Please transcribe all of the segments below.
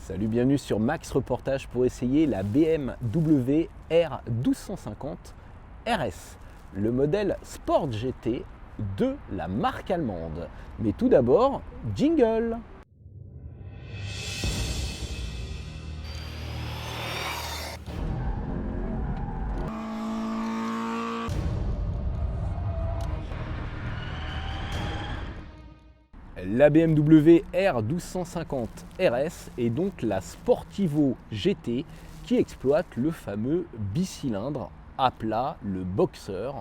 Salut, bienvenue sur Max Reportage pour essayer la BMW R1250 RS, le modèle Sport GT de la marque allemande. Mais tout d'abord, jingle! La BMW R1250 RS est donc la Sportivo GT qui exploite le fameux bicylindre à plat, le Boxer,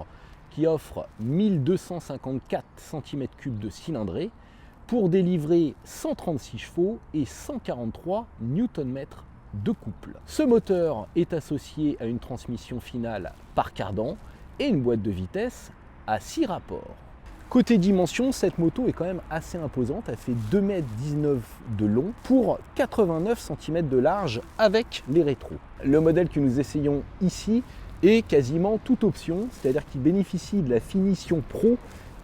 qui offre 1254 cm3 de cylindrée pour délivrer 136 chevaux et 143 Nm de couple. Ce moteur est associé à une transmission finale par cardan et une boîte de vitesse à 6 rapports. Côté dimension, cette moto est quand même assez imposante, elle fait 2,19 m de long pour 89 cm de large avec les rétros. Le modèle que nous essayons ici est quasiment toute option, c'est-à-dire qu'il bénéficie de la finition pro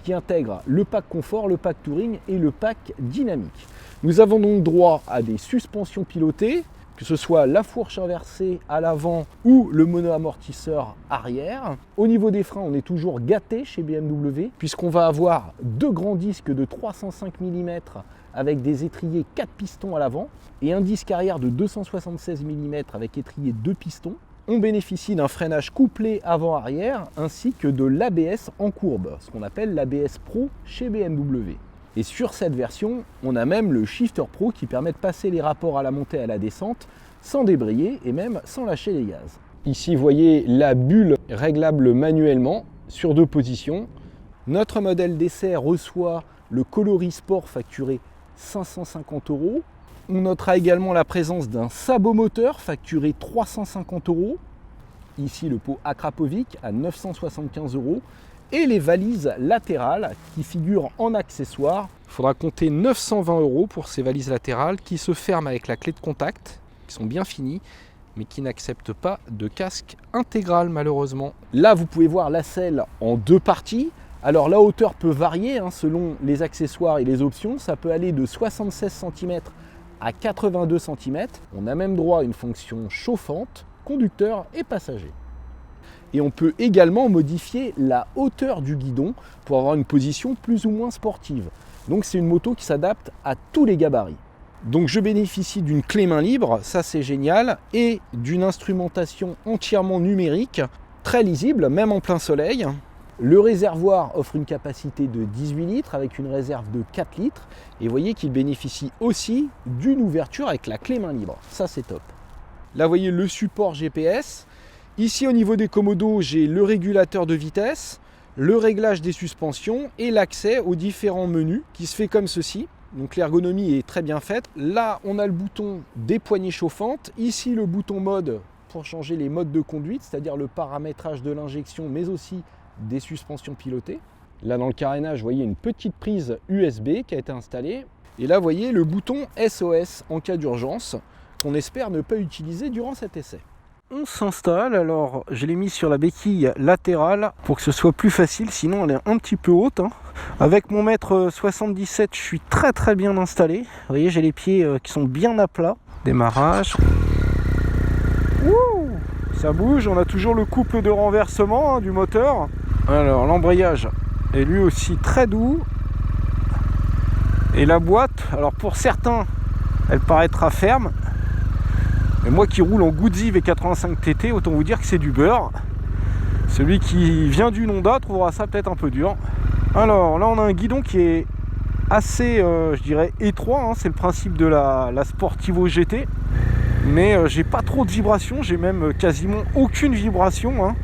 qui intègre le pack confort, le pack touring et le pack dynamique. Nous avons donc droit à des suspensions pilotées, que ce soit la fourche inversée à l'avant ou le mono-amortisseur arrière. Au niveau des freins, on est toujours gâté chez BMW, puisqu'on va avoir deux grands disques de 305 mm avec des étriers 4 pistons à l'avant et un disque arrière de 276 mm avec étrier 2 pistons. On bénéficie d'un freinage couplé avant-arrière ainsi que de l'ABS en courbe, ce qu'on appelle l'ABS Pro chez BMW. Et sur cette version, on a même le Shifter Pro qui permet de passer les rapports à la montée et à la descente sans débrayer et même sans lâcher les gaz. Ici, vous voyez la bulle réglable manuellement sur 2 positions. Notre modèle d'essai reçoit le coloris sport facturé 550 €. On notera également la présence d'un sabot moteur facturé 350 €. Ici, le pot Akrapovic à 975 €. Et les valises latérales qui figurent en accessoire. Il faudra compter 920 € pour ces valises latérales qui se ferment avec la clé de contact, qui sont bien finies, mais qui n'acceptent pas de casque intégral malheureusement. Là, vous pouvez voir la selle en 2 parties. Alors la hauteur peut varier selon les accessoires et les options. Ça peut aller de 76 cm à 82 cm. On a même droit à une fonction chauffante, conducteur et passager. Et on peut également modifier la hauteur du guidon pour avoir une position plus ou moins sportive. Donc c'est une moto qui s'adapte à tous les gabarits. Donc je bénéficie d'une clé main libre, ça c'est génial, et d'une instrumentation entièrement numérique, très lisible, même en plein soleil. Le réservoir offre une capacité de 18 litres avec une réserve de 4 litres. Et vous voyez qu'il bénéficie aussi d'une ouverture avec la clé main libre. Ça c'est top. Là vous voyez le support GPS. Ici au niveau des commodos, j'ai le régulateur de vitesse, le réglage des suspensions et l'accès aux différents menus qui se fait comme ceci. Donc l'ergonomie est très bien faite. Là on a le bouton des poignées chauffantes, ici le bouton mode pour changer les modes de conduite, c'est-à-dire le paramétrage de l'injection mais aussi des suspensions pilotées. Là dans le carénage, vous voyez une petite prise USB qui a été installée. Et là vous voyez le bouton SOS en cas d'urgence qu'on espère ne pas utiliser durant cet essai. On s'installe, alors je l'ai mis sur la béquille latérale pour que ce soit plus facile, sinon elle est un petit peu haute. Avec mon mètre 77, je suis très bien installé. Vous voyez, j'ai les pieds qui sont bien à plat. Démarrage. Ouh, ça bouge, on a toujours le couple de renversement du moteur. Alors l'embrayage est lui aussi très doux. Et la boîte, alors pour certains, elle paraîtra ferme. Et moi qui roule en Guzzi V85 TT, autant vous dire que c'est du beurre. Celui qui vient du Honda trouvera ça peut-être un peu dur. Alors là on a un guidon qui est assez, je dirais, étroit. C'est le principe de la Sportivo GT. Mais j'ai pas trop de vibrations, j'ai même quasiment aucune vibration.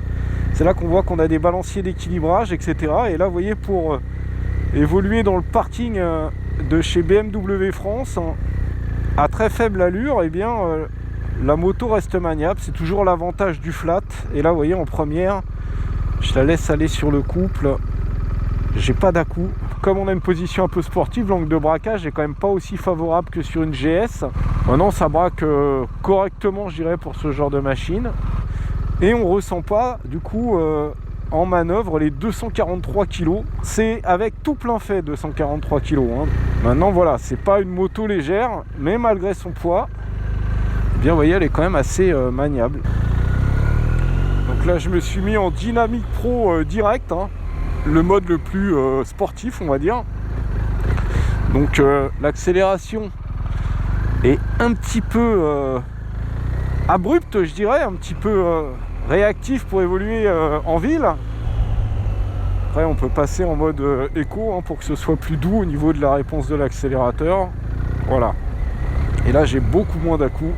C'est là qu'on voit qu'on a des balanciers d'équilibrage, etc. Et là vous voyez, pour évoluer dans le parking de chez BMW France, à très faible allure, eh bien... la moto reste maniable, c'est toujours l'avantage du flat. Et là vous voyez en première, je la laisse aller sur le couple, j'ai pas d'à-coup. Comme on a une position un peu sportive, l'angle de braquage est quand même pas aussi favorable que sur une GS. Maintenant ça braque correctement, je dirais, pour ce genre de machine. Et on ressent pas du coup en manœuvre les 243 kg. C'est avec tout plein fait 243 kg. Maintenant voilà, c'est pas une moto légère, mais malgré son poids, bien, vous voyez, elle est quand même assez maniable. Donc là, je me suis mis en Dynamic Pro direct, hein, le mode le plus sportif, on va dire. Donc l'accélération est un petit peu abrupte, je dirais, un petit peu réactif pour évoluer en ville. Après, on peut passer en mode éco, hein, pour que ce soit plus doux au niveau de la réponse de l'accélérateur. Voilà. Et là, j'ai beaucoup moins d'à-coups.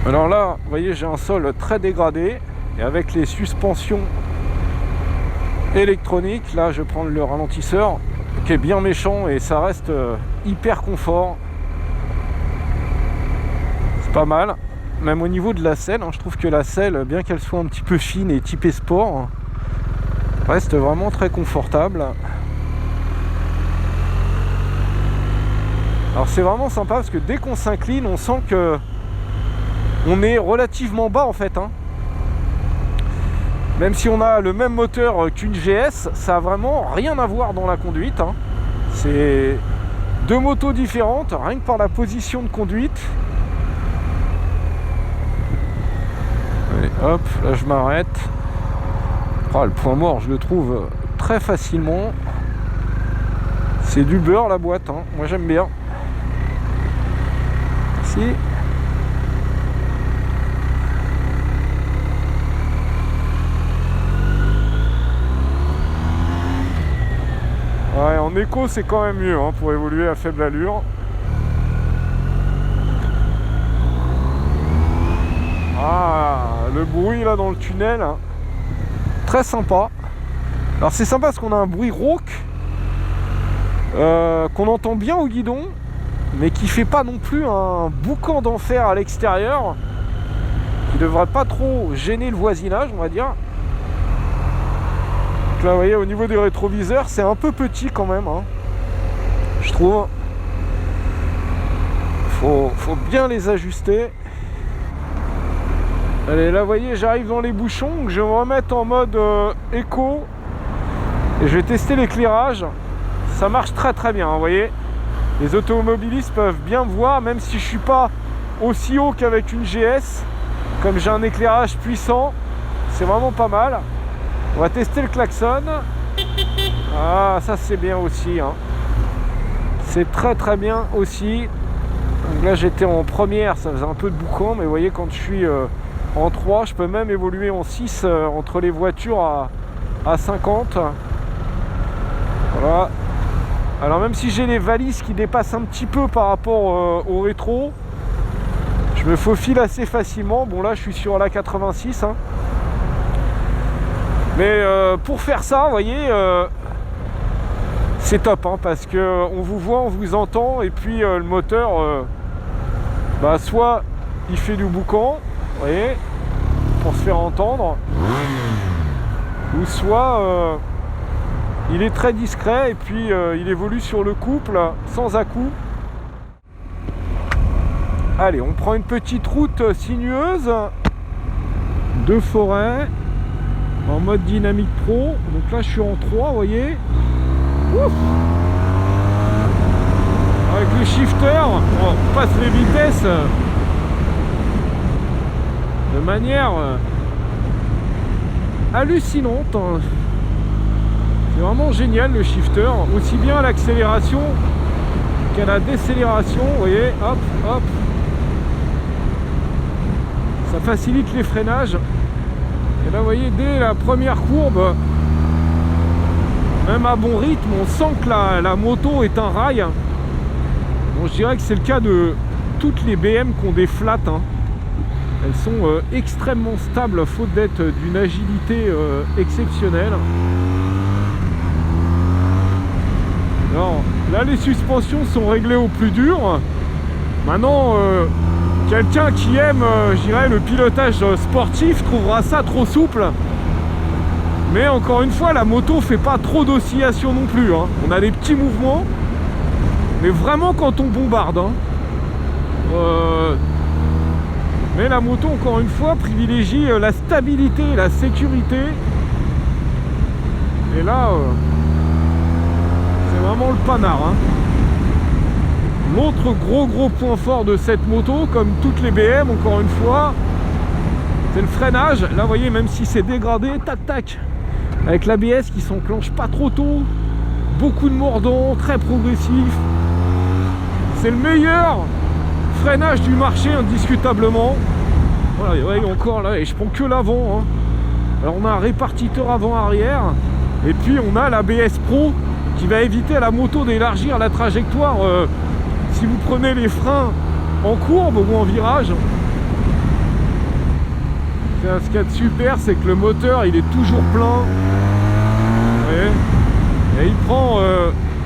Alors là, vous voyez, j'ai un sol très dégradé. Et avec les suspensions électroniques, là, je prends le ralentisseur qui est bien méchant et ça reste hyper confort. C'est pas mal. Même au niveau de la selle, hein, je trouve que la selle, bien qu'elle soit un petit peu fine et typée sport, reste vraiment très confortable. Alors c'est vraiment sympa parce que dès qu'on s'incline, on sent que on est relativement bas en fait, hein. Même si on a le même moteur qu'une GS, ça a vraiment rien à voir dans la conduite, hein. C'est deux motos différentes, rien que par la position de conduite. Allez, hop, là je m'arrête. Ah, le point mort, je le trouve très facilement. C'est du beurre la boîte, hein. Moi j'aime bien. Merci. Ouais, en éco c'est quand même mieux, hein, pour évoluer à faible allure. Ah, le bruit là dans le tunnel, hein. Très sympa. Alors c'est sympa parce qu'on a un bruit rauque qu'on entend bien au guidon, mais qui fait pas non plus un boucan d'enfer à l'extérieur, qui devrait pas trop gêner le voisinage, on va dire. Donc là, vous voyez, au niveau des rétroviseurs, c'est un peu petit quand même, hein, je trouve. Faut bien les ajuster. Allez, là, vous voyez, j'arrive dans les bouchons, donc je vais me remettre en mode éco et je vais tester l'éclairage. Ça marche très très bien, vous voyez. Les automobilistes peuvent bien me voir, même si je suis pas aussi haut qu'avec une GS. Comme j'ai un éclairage puissant, c'est vraiment pas mal. On va tester le klaxon. Ah, ça c'est bien aussi, hein. C'est très très bien aussi. Donc là j'étais en première, ça faisait un peu de boucan, mais vous voyez, quand je suis en 3, je peux même évoluer en 6 entre les voitures à 50. Voilà. Alors même si j'ai les valises qui dépassent un petit peu par rapport au rétro, je me faufile assez facilement. Bon là je suis sur la 86, hein. Mais pour faire ça, vous voyez, c'est top, hein, parce que on vous voit, on vous entend, et puis le moteur, bah, soit il fait du boucan, vous voyez, pour se faire entendre, ou soit il est très discret et puis il évolue sur le couple sans à-coups. Allez, on prend une petite route sinueuse de forêt en mode Dynamic Pro. Donc là je suis en 3, vous voyez. Ouf, avec le shifter, on passe les vitesses de manière hallucinante. C'est vraiment génial le shifter, aussi bien à l'accélération qu'à la décélération, vous voyez, hop, hop. Ça facilite les freinages. Et là, vous voyez, dès la première courbe, même à bon rythme, on sent que la moto est un rail. Bon, je dirais que c'est le cas de toutes les BM qui ont des flats, hein. Elles sont extrêmement stables, faute d'être d'une agilité exceptionnelle. Alors, là, les suspensions sont réglées au plus dur. Maintenant, quelqu'un qui aime, je dirais, le pilotage sportif trouvera ça trop souple. Mais encore une fois, la moto fait pas trop d'oscillation non plus, hein. On a des petits mouvements, mais vraiment quand on bombarde, hein. Mais la moto, encore une fois, privilégie la stabilité et la sécurité. Et là, c'est vraiment le panard, hein. L'autre gros point fort de cette moto, comme toutes les BM encore une fois, c'est le freinage. Là vous voyez, même si c'est dégradé, tac tac, avec l'ABS qui s'enclenche pas trop tôt, beaucoup de mordant, très progressif. C'est le meilleur freinage du marché indiscutablement. Voilà, vous voyez encore là, et je prends que l'avant, hein. Alors on a un répartiteur avant-arrière, et puis on a l'ABS Pro qui va éviter à la moto d'élargir la trajectoire si vous prenez les freins en courbe ou en virage. Ce qu'il y a de super, c'est que le moteur il est toujours plein. Vous voyez, et il prend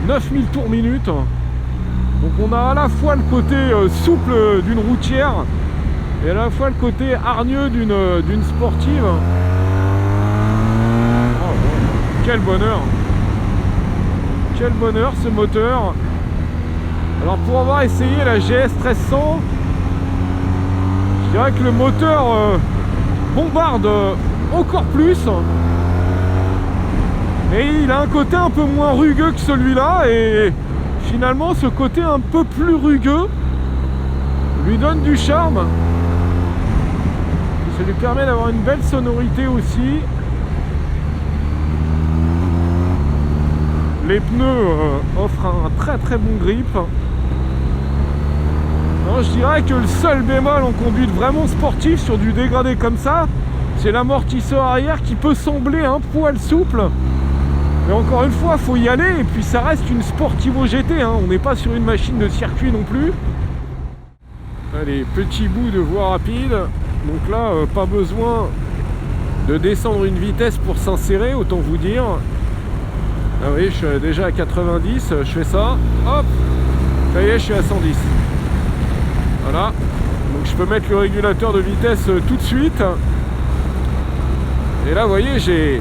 9000 tours minute. Donc on a à la fois le côté souple d'une routière et à la fois le côté hargneux d'une sportive. Oh, quel bonheur! Quel bonheur ce moteur! Alors pour avoir essayé la GS 1300, je dirais que le moteur bombarde encore plus. Et il a un côté un peu moins rugueux que celui-là, et finalement ce côté un peu plus rugueux lui donne du charme. Ça lui permet d'avoir une belle sonorité aussi. Les pneus offrent un très bon grip. Non, je dirais que le seul bémol en conduite vraiment sportive sur du dégradé comme ça, c'est l'amortisseur arrière qui peut sembler un poil souple. Mais encore une fois, il faut y aller, et puis ça reste une Sportivo GT, hein. On n'est pas sur une machine de circuit non plus. Allez, petit bout de voie rapide. Donc là, pas besoin de descendre une vitesse pour s'insérer, autant vous dire. Ah oui, je suis déjà à 90, je fais ça, hop, ça y est, je suis à 110. Voilà, donc je peux mettre le régulateur de vitesse tout de suite. Et là, vous voyez, j'ai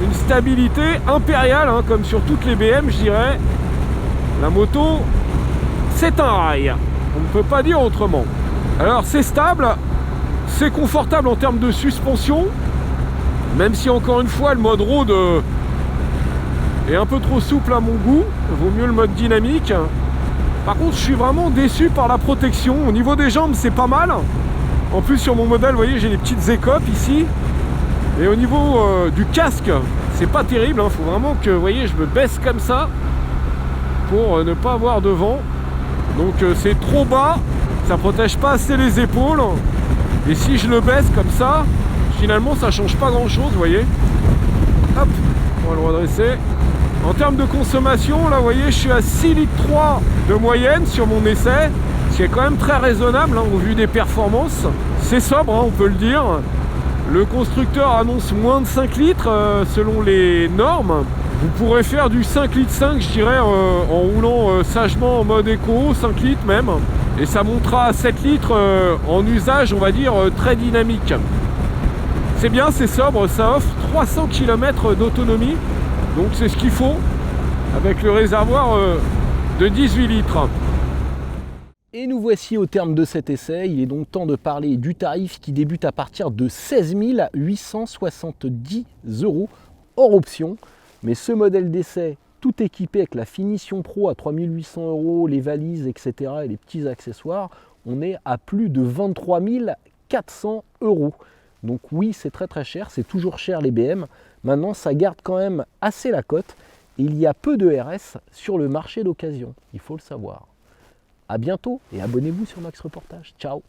une stabilité impériale, hein, comme sur toutes les BM, je dirais. La moto, c'est un rail, on ne peut pas dire autrement. Alors c'est stable, c'est confortable en termes de suspension, même si encore une fois le mode road est un peu trop souple à mon goût, vaut mieux le mode dynamique. Par contre je suis vraiment déçu par la protection. Au niveau des jambes c'est pas mal, en plus sur mon modèle vous voyez j'ai des petites écopes ici, et au niveau du casque c'est pas terrible, hein. Faut vraiment que vous voyez je me baisse comme ça pour ne pas avoir de vent. Donc c'est trop bas, ça protège pas assez les épaules, et si je le baisse comme ça finalement ça change pas grand chose, vous voyez. Hop, on va le redresser. En termes de consommation, là vous voyez je suis à 6,3 litres de moyenne sur mon essai, ce qui est quand même très raisonnable, hein, au vu des performances. C'est sobre, hein, on peut le dire. Le constructeur annonce moins de 5 litres selon les normes. Vous pourrez faire du 5 litres 5 je dirais en roulant sagement en mode éco, 5 litres même. Et ça montera à 7 litres en usage on va dire très dynamique. C'est bien, c'est sobre, ça offre 300 km d'autonomie. Donc c'est ce qu'il faut avec le réservoir de 18 litres. Et nous voici au terme de cet essai. Il est donc temps de parler du tarif qui débute à partir de 16 870 € hors option. Mais ce modèle d'essai, tout équipé avec la finition pro à 3 800 €, les valises, etc. et les petits accessoires, on est à plus de 23 400 €. Donc oui, c'est très cher, c'est toujours cher les BM. Maintenant, ça garde quand même assez la cote. Et il y a peu de RS sur le marché d'occasion, il faut le savoir. A bientôt et abonnez-vous sur Max Reportage. Ciao!